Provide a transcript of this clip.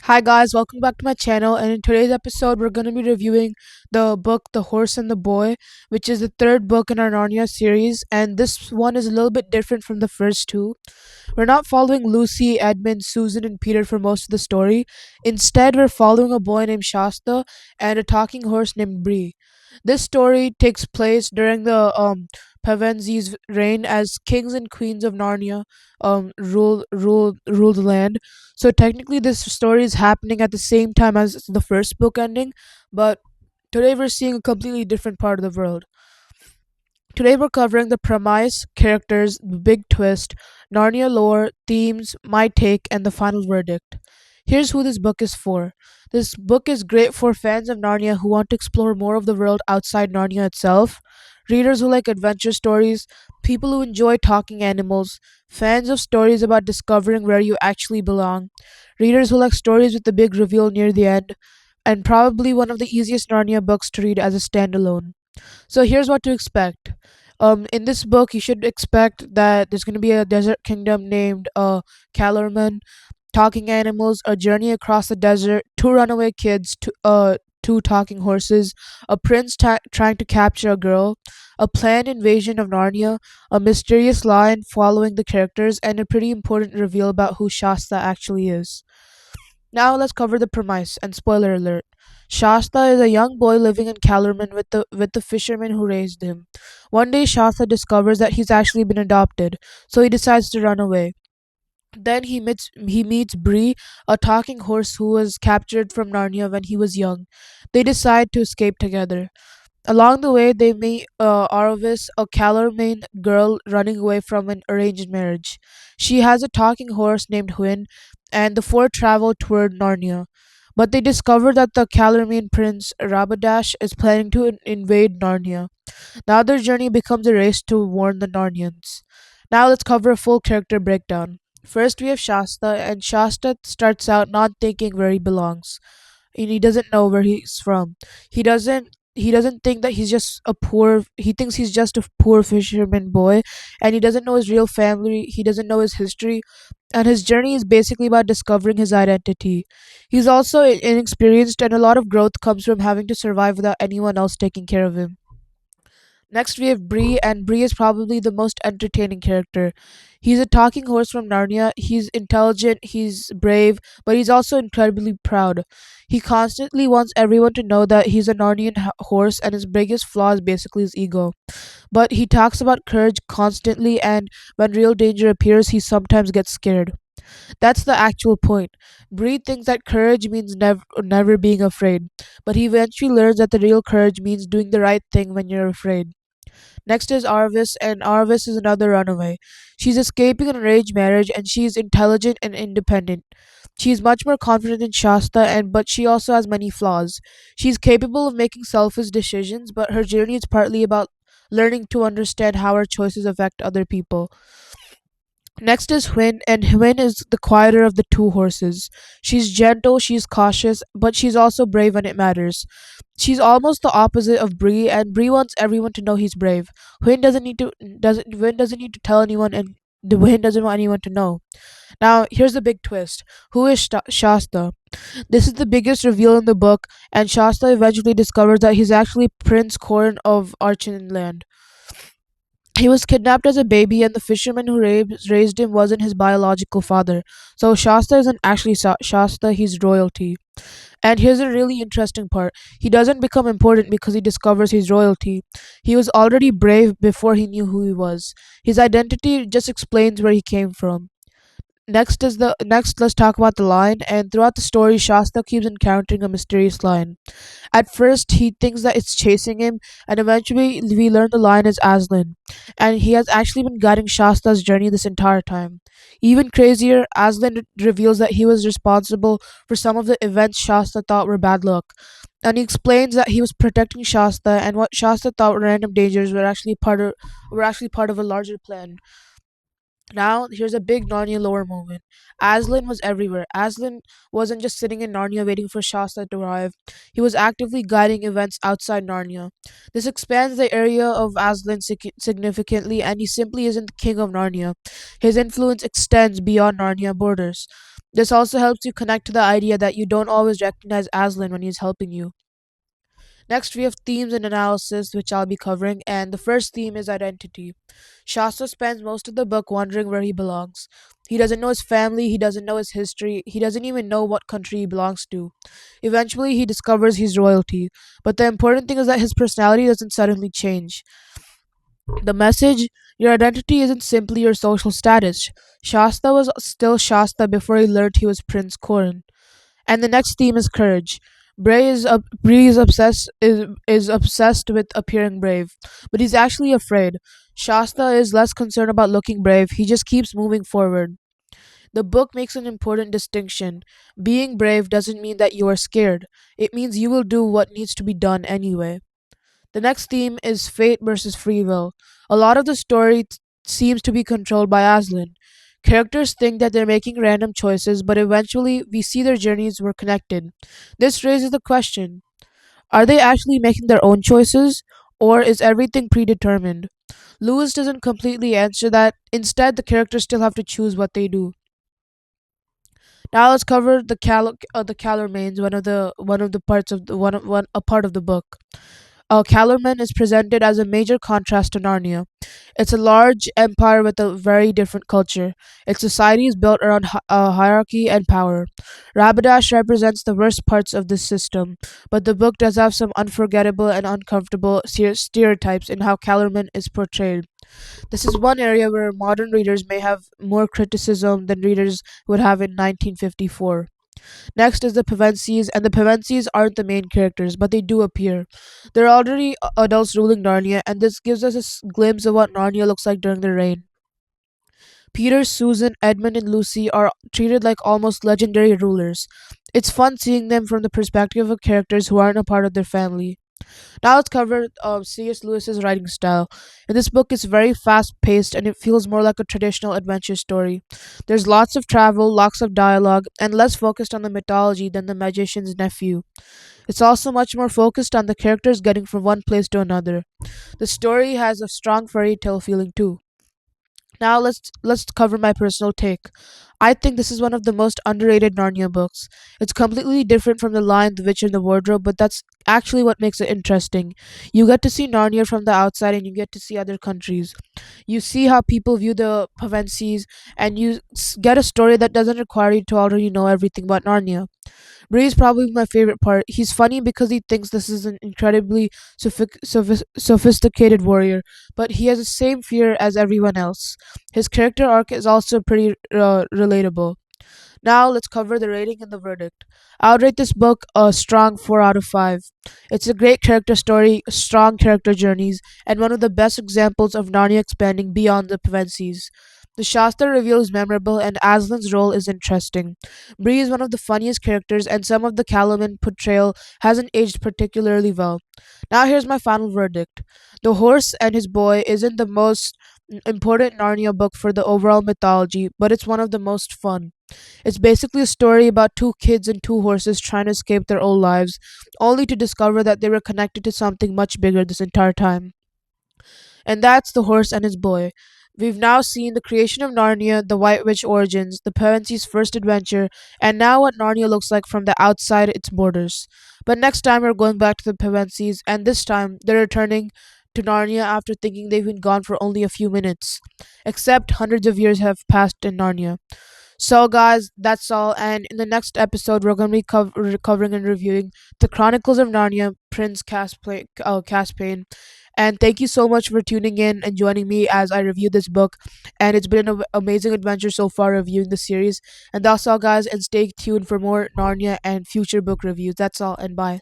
Hi guys, welcome back to my channel, and in today's episode we're going to be reviewing the book The Horse and the Boy, which is the third book in our Narnia series, and this one is a little bit different from the first two. We're not following Lucy, Edmund, Susan, and Peter for most of the story. Instead, we're following a boy named Shasta and a talking horse named Bree. This story takes place during the Pevensies' reign as kings and queens of Narnia ruled the land. So technically, this story is happening at the same time as the first book ending, but today we're seeing a completely different part of the world. Today we're covering the premise, characters, the big twist, Narnia lore, themes, my take, and the final verdict. Here's who this book is for. This book is great for fans of Narnia who want to explore more of the world outside Narnia itself, readers who like adventure stories, people who enjoy talking animals, fans of stories about discovering where you actually belong, readers who like stories with the big reveal near the end, and probably one of the easiest Narnia books to read as a standalone. So here's what to expect. In this book, you should expect that there's going to be a desert kingdom named Calorman, talking animals, a journey across the desert, two runaway kids, two talking horses, a prince trying to capture a girl, a planned invasion of Narnia, a mysterious lion following the characters, and a pretty important reveal about who Shasta actually is. Now let's cover the premise, and spoiler alert. Shasta is a young boy living in Calorman with the fisherman who raised him. One day Shasta discovers that he's actually been adopted, so he decides to run away. Then he meets Bree, a talking horse who was captured from Narnia when he was young. They decide to escape together. Along the way, they meet Arvis, a Calormain girl running away from an arranged marriage. She has a talking horse named Hwin, and the four travel toward Narnia. But they discover that the Calormain prince Rabadash is planning to invade Narnia. Now their journey becomes a race to warn the Narnians. Now let's cover a full character breakdown. First, we have Shasta, and Shasta starts out not thinking where he belongs, and he doesn't know where he's from. He doesn't think that he thinks he's just a poor fisherman boy, and he doesn't know his real family, he doesn't know his history, and his journey is basically about discovering his identity. He's also inexperienced, and a lot of growth comes from having to survive without anyone else taking care of him. Next, we have Bree, and Bree is probably the most entertaining character. He's a talking horse from Narnia. He's intelligent, he's brave, but he's also incredibly proud. He constantly wants everyone to know that he's a Narnian horse, and his biggest flaw is basically his ego. But he talks about courage constantly, and when real danger appears, he sometimes gets scared. That's the actual point. Bree thinks that courage means never being afraid, but he eventually learns that the real courage means doing the right thing when you're afraid. Next is Arvis, and Arvis is another runaway. She's escaping an arranged marriage, and she's intelligent and independent. She's much more confident than Shasta, and but she also has many flaws. She's capable of making selfish decisions, but her journey is partly about learning to understand how her choices affect other people. Next is Hwin, and Hwin is the quieter of the two horses. She's gentle, she's cautious, but she's also brave when it matters. She's almost the opposite of Bree, and Bree wants everyone to know he's brave. Hwin doesn't need to tell anyone, and the Hwin doesn't want anyone to know. Now, here's the big twist. Who is Shasta? This is the biggest reveal in the book, and Shasta eventually discovers that he's actually Prince Corn of Archenland. He was kidnapped as a baby, and the fisherman who raised him wasn't his biological father. So Shasta isn't actually Shasta, he's royalty. And here's a really interesting part. He doesn't become important because he discovers he's royalty. He was already brave before he knew who he was. His identity just explains where he came from. Next, let's talk about the lion, and throughout the story Shasta keeps encountering a mysterious lion. At first he thinks that it's chasing him, and eventually we learn the lion is Aslan, and he has actually been guiding Shasta's journey this entire time. Even crazier, Aslan reveals that he was responsible for some of the events Shasta thought were bad luck. And he explains that he was protecting Shasta, and what Shasta thought were random dangers were actually part of a larger plan. Now, here's a big Narnia lore moment. Aslan was everywhere. Aslan wasn't just sitting in Narnia waiting for Shasta to arrive. He was actively guiding events outside Narnia. This expands the area of Aslan significantly, and he simply isn't the king of Narnia. His influence extends beyond Narnia borders. This also helps you connect to the idea that you don't always recognize Aslan when he's helping you. Next, we have themes and analysis, which I'll be covering, and the first theme is identity. Shasta spends most of the book wondering where he belongs. He doesn't know his family, he doesn't know his history, he doesn't even know what country he belongs to. Eventually, he discovers he's royalty, but the important thing is that his personality doesn't suddenly change. The message, your identity isn't simply your social status. Shasta was still Shasta before he learned he was Prince Corin. And the next theme is courage. Bree is obsessed with appearing brave, but he's actually afraid. Shasta is less concerned about looking brave. He just keeps moving forward. The book makes an important distinction. Being brave doesn't mean that you are scared. It means you will do what needs to be done anyway. The next theme is fate versus free will. A lot of the story seems to be controlled by Aslan. Characters think that they're making random choices, but eventually we see their journeys were connected. This raises the question, are they actually making their own choices, or is everything predetermined? Lewis doesn't completely answer that. Instead, the characters still have to choose what they do. Now let's cover the Calormanes, one of the parts of the one a part of the book. Calormen is presented as a major contrast to Narnia. It's a large empire with a very different culture. Its society is built around hierarchy and power. Rapidash represents the worst parts of this system, but the book does have some unforgettable and uncomfortable stereotypes in how Calormen is portrayed. This is one area where modern readers may have more criticism than readers would have in 1954. Next is the Pevensies, and the Pevensies aren't the main characters, but they do appear. They're already adults ruling Narnia, and this gives us a glimpse of what Narnia looks like during their reign. Peter, Susan, Edmund, and Lucy are treated like almost legendary rulers. It's fun seeing them from the perspective of characters who aren't a part of their family. Now let's cover C.S. Lewis's writing style. In this book, it's very fast paced and it feels more like a traditional adventure story. There's lots of travel, lots of dialogue, and less focused on the mythology than the magician's nephew. It's also much more focused on the characters getting from one place to another. The story has a strong fairy tale feeling too. Now let's cover my personal take. I think this is one of the most underrated Narnia books. It's completely different from The Lion, the Witch, and the Wardrobe, but that's actually what makes it interesting. You get to see Narnia from the outside and you get to see other countries. You see how people view the Pevensies and you get a story that doesn't require you to already know everything about Narnia. Bree is probably my favorite part. He's funny because he thinks this is an incredibly sophisticated warrior, but he has the same fear as everyone else. His character arc is also pretty relatable. Now let's cover the rating and the verdict. I would rate this book a strong 4 out of 5. It's a great character story, strong character journeys, and one of the best examples of Narnia expanding beyond the Pevensies. The Shasta reveal is memorable and Aslan's role is interesting. Bree is one of the funniest characters and some of the Calaman portrayal hasn't aged particularly well. Now here's my final verdict. The Horse and His Boy isn't the most important Narnia book for the overall mythology, but it's one of the most fun. It's basically a story about two kids and two horses trying to escape their old lives, only to discover that they were connected to something much bigger this entire time. And that's The Horse and His Boy. We've now seen the creation of Narnia, the White Witch origins, the Pevensies' first adventure, and now what Narnia looks like from the outside its borders. But next time we're going back to the Pevensies, and this time they're returning to Narnia after thinking they've been gone for only a few minutes. Except hundreds of years have passed in Narnia. So, guys, that's all. And in the next episode, we're going to be covering and reviewing the Chronicles of Narnia, Prince Caspian. And thank you so much for tuning in and joining me as I review this book. And it's been an amazing adventure so far reviewing the series. And that's all, guys. And stay tuned for more Narnia and future book reviews. That's all, and bye.